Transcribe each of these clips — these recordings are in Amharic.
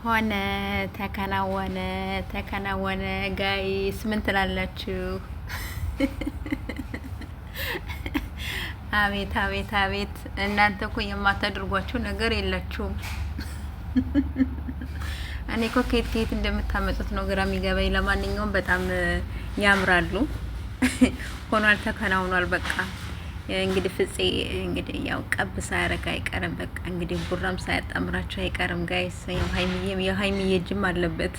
ሆነ ተከናወነ ተከናወነ። ጋይስ ምን ትላላችሁ? አቤት አቤት አቤት! እናንተ እኮ የማታደርጓቸው ነገር የላችሁም። እኔ እኮ ከየት ከየት እንደምታመጡት ነው ግራ የሚገባኝ። ለማንኛውም በጣም ያምራሉ። ሆኗል፣ ተከናውኗል። በቃ እንግዲህ ፍፄ እንግዲህ ያው ቀብ ሳያረግ አይቀርም። በቃ እንግዲህ ቡራም ሳያጣምራቸው አይቀርም ጋይስ። ያው የሀይሚዬ እጅም አለበት።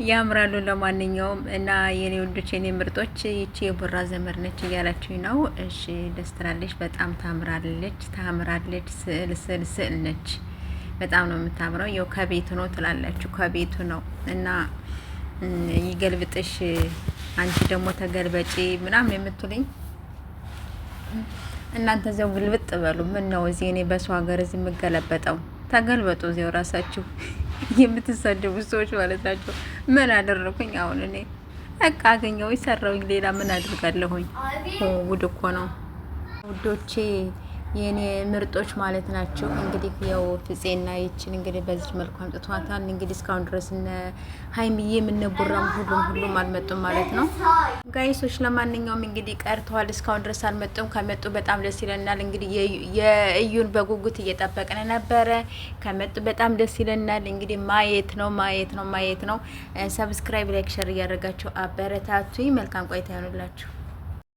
ያምራሉ። ለማንኛውም እና የኔ ወንዶች የኔ ምርጦች ይቺ የቡራ ዘመድ ነች እያላችሁኝ ነው። እሺ ደስ ትላለች። በጣም ታምራለች፣ ታምራለች። ስዕል ነች። በጣም ነው የምታምረው። ያው ከቤቱ ነው ትላላችሁ፣ ከቤቱ ነው እና ይገልብጥሽ አንቺ ደግሞ ተገልበጪ ምናምን የምትሉኝ እናንተ ዘው ግልብጥ በሉ። ምን ነው እዚህ እኔ በሰው ሀገር እዚህ የምገለበጠው? ተገልበጡ እዚያው ራሳችሁ የምትሰደቡ ሰዎች ማለት ናቸው። ምን አደረኩኝ አሁን እኔ? በቃ አገኘው ይሰራውኝ። ሌላ ምን አድርጋለሁኝ? ጉድ እኮ ነው ውዶቼ የኔ ምርጦች ማለት ናቸው። እንግዲህ ያው ፍፄና ይችን እንግዲህ በዚህ መልኩ አምጥቷታል። እንግዲህ እስካሁን ድረስ እነ ሀይሚዬ የምንቡራም ሁሉም አልመጡም ማለት ነው ጋይሶች። ለማንኛውም እንግዲህ ቀርተዋል፣ እስካሁን ድረስ አልመጡም። ከመጡ በጣም ደስ ይለናል። እንግዲህ የእዩን በጉጉት እየጠበቅን ነበረ። ከመጡ በጣም ደስ ይለናል። እንግዲህ ማየት ነው። ሰብስክራይብ፣ ላይክ፣ ሸር እያደረጋችሁ አበረታቱኝ። መልካም ቆይታ ይሆንላችሁ።